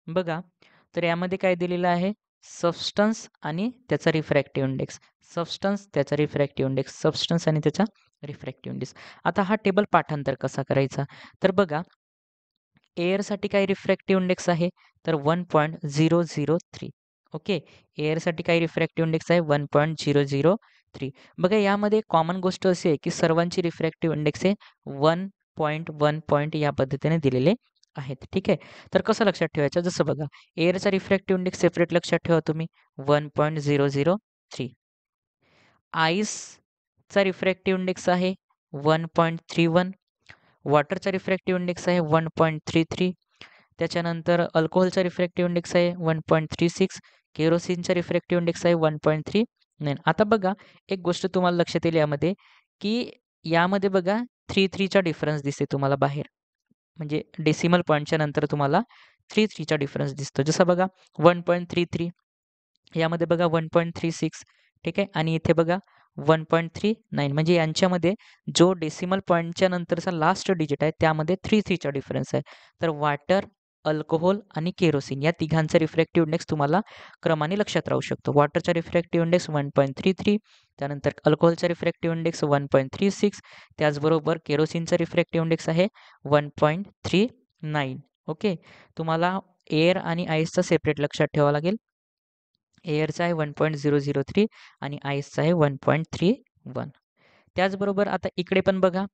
बघा, तर यामध्ये काय दिलेलं आहे? सबस्टन्स आणि त्याचा रिफ्रॅक्टिव्ह इंडेक्स. सबस्टन्स, त्याचा रिफ्रॅक्टिव्ह इंडेक्स, सबस्टन्स आणि त्याचा रिफ्रॅक्टिव्ह इंडेक्स. आता हा टेबल पाठांतर कसा करायचा? तर बघा, एअरसाठी काय रिफ्रॅक्टिव्ह इंडेक्स आहे? तर 1.003. ओके. एअरसाठी काय रिफ्रॅक्टिव्ह इंडेक्स आहे? 1.003. बघा, यामध्ये कॉमन गोष्ट अशी आहे, की सर्वांची रिफ्रॅक्टिव्ह इंडेक्स हे 1.1 या पद्धतीने दिलेले आहेत. ठीक आहे. तर कसं लक्षात ठेवायचं? जसं बघा, एअरचा रिफ्रॅक्टिव्ह इंडेक्स सेपरेट लक्षात ठेवा तुम्ही 1.003. आईसचा रिफ्रॅक्टिव्ह इंडेक्स आहे 1.31. वॉटरचा रिफ्रॅक्टिव्ह इंडेक्स आहे 1.33. त्याच्यानंतर अल्कोहोलचा रिफ्रॅक्टिव्ह इंडेक्स आहे 1.36. केरोसिनचा रिफ्रॅक्टिव्ह इंडेक्स आहे 1.39. आता बघा, एक गोष्ट तुम्हाला लक्षात येईल यामध्ये, की यामध्ये बघा 3-3चा डिफरन्स दिसते तुम्हाला बाहेर. म्हणजे डेसिमल पॉईंटच्या नंतर तुम्हाला 3-3चा डिफरन्स दिसतो. जसं बघा 1.33, यामध्ये बघा 1.36. ठीक आहे. आणि इथे बघा 1.39. म्हणजे यांच्यामध्ये जो डेसिमल पॉईंटच्या नंतरचा लास्ट डिजिट आहे त्यामध्ये 3-3चा डिफरन्स आहे. तर वॉटर, अल्कोहोल आणि केरोसिन या तिघांचा रिफ्रॅक्टिव्ह इंडेक्स तुम्हाला क्रमाने लक्षात राहू शकतो. वॉटरचा रिफ्रॅक्टिव्ह इंडेक्स 1.33, त्यानंतर अल्कोहोलचा रिफ्रॅक्टिव्ह इंडेक्स 1.36, त्याचबरोबर केरोसिनचा रिफ्रॅक्टिव्ह इंडेक्स आहे 1.39. ओके. तुम्हाला एअर आणि आईसचा सेपरेट लक्षात ठेवावा लागेल. एअरचा आहे 1.003 आणि आईसचा आहे 1.31. त्याचबरोबर आता इकडे पण बघा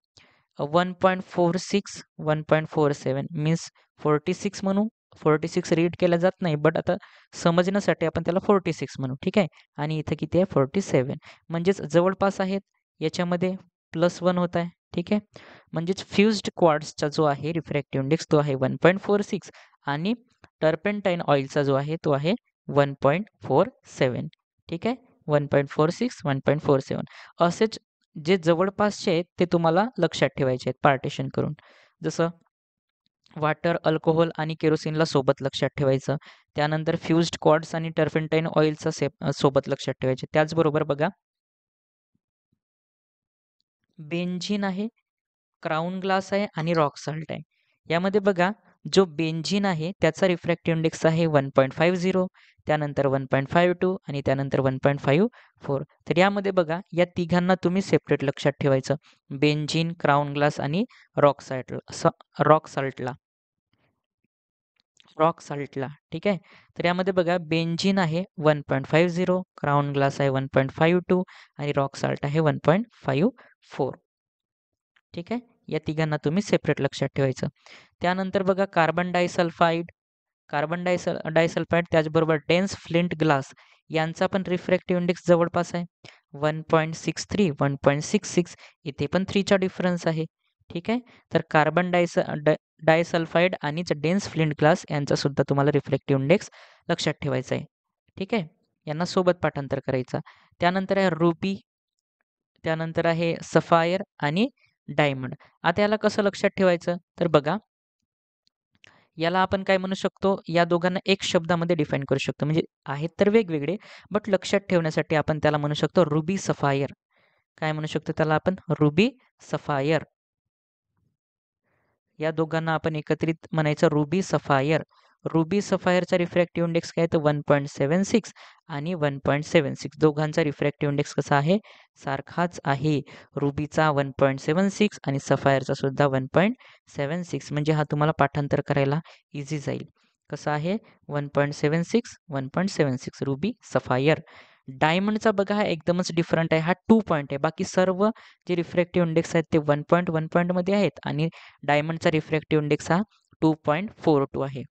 1.46, 1.47 मीन्स 46 म्हणू. 46 रीड केला जात नाही, बट आता समजण्यासाठी आपण त्याला 46 म्हणू. ठीक आहे. आणि इथं किती आहे? 47. म्हणजेच जवळपास आहेत. याच्यामध्ये +1 होत आहे. ठीक आहे. म्हणजेच फ्युज्ड क्वार्ट्सचा जो आहे रिफ्रॅक्टिव्ह इंडेक्स तो आहे 1.46 आणि टर्पेंटाईन ऑइलचा जो आहे तो आहे 1.47. ठीक आहे. 1.46, 1.47 असेच जे जवळपासचे आहेत ते तुम्हाला लक्षात ठेवायचे आहेत पार्टिशन करून. जसं वॉटर, अल्कोहोल आणि केरोसिनला सोबत लक्षात ठेवायचं. त्यानंतर फ्युज्ड क्वार्ट्स आणि टर्पेंटाईन ऑइलचा सोबत लक्षात ठेवायचे. त्याचबरोबर बघा, बेन्झीन आहे, क्राउन ग्लास आहे आणि रॉक सॉल्ट आहे. यामध्ये बघा, जो बेन्झीन आहे त्याचा रिफ्रॅक्टिव्ह इंडेक्स आहे 1.50, त्यानंतर 1.52 आणि त्यानंतर 1.54. तर यामध्ये बघा, या तिघांना तुम्ही सेपरेट लक्षात ठेवायचं. बेन्झीन, क्राउन ग्लास आणि रॉक सॉल्टला. रॉक सॉल्टला. ठीक आहे. तर यामध्ये बघा, बेन्झीन आहे 1.50, क्राउन ग्लास आहे 1.52 आणि रॉक सॉल्ट आहे 1.54. ठीक आहे. या तिघांना तुम्ही सेपरेट लक्षात ठेवायचं. त्यानंतर बघा, कार्बन डायसल्फाइड त्याचबरोबर डेन्स फ्लिंट ग्लास यांचा पण रिफ्रॅक्टिव्ह इंडेक्स जवळपास आहे 1.63, 1.66. इथे पण 3चा डिफरन्स आहे. ठीक आहे. तर डायसल्फाइड आणि डेन्स फ्लिंट ग्लास यांचा सुद्धा तुम्हाला रिफ्रॅक्टिव्ह इंडेक्स लक्षात ठेवायचा आहे. ठीक आहे. यांना सोबत पाठांतर करायचा. त्यानंतर आहे रुबी, त्यानंतर आहे सफायर आणि डायमंड. आता याला कसं लक्षात ठेवायचं? तर बघा, याला आपण काय म्हणू शकतो? या दोघांना एक शब्दामध्ये डिफाईन करू शकतो. म्हणजे आहेत तर वेगवेगळे, बट लक्षात ठेवण्यासाठी आपण त्याला म्हणू शकतो रुबी सफायर. काय म्हणू शकतो त्याला आपण? Ruby sapphire. या दोघांना आपण एकत्रित म्हणायचं रुबी सफायर. रुबी सफायरचा रिफ्रॅक्टिव्ह इंडेक्स काय तर 1.76 आणि 1.76. दोघांचा रिफ्रॅक्टिव्ह इंडेक्स कसा आहे? सारखाच आहे. रुबीचा 1.76 आणि सफायरचा सुद्धा 1.76. म्हणजे हा तुम्हाला पाठांतर करायला इझी जाईल. कसा आहे? 1.76, 1.76 रुबी सफायर. डायमंडचा बघा हा एकदमच डिफरंट आहे. हा 2 पॉइंट आहे. बाकी सर्व जे रिफ्रॅक्टिव्ह इंडेक्स आहेत ते 1.1 पॉईंटमध्ये आहेत आणि डायमंडचा रिफ्रॅक्टिव्ह इंडेक्स हा 2.42 आहे.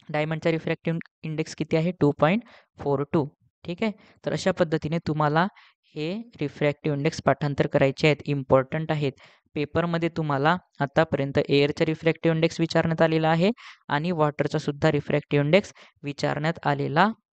डायमंडचा रिफ्रॅक्टिव्ह इंडेक्स किती आहे? 2.42. ठीक आहे. तर अशा पद्धतीने तुम्हाला हे रिफ्रॅक्टिव्ह इंडेक्स पाठांतर करायचे आहेत. इम्पॉर्टंट आहेत. पेपरमध्ये तुम्हाला आतापर्यंत एअरचा रिफ्रॅक्टिव्ह इंडेक्स विचारण्यात आलेला आहे आणि वॉटरचा सुद्धा रिफ्रॅक्टिव्ह इंडेक्स विचारण्यात आलेला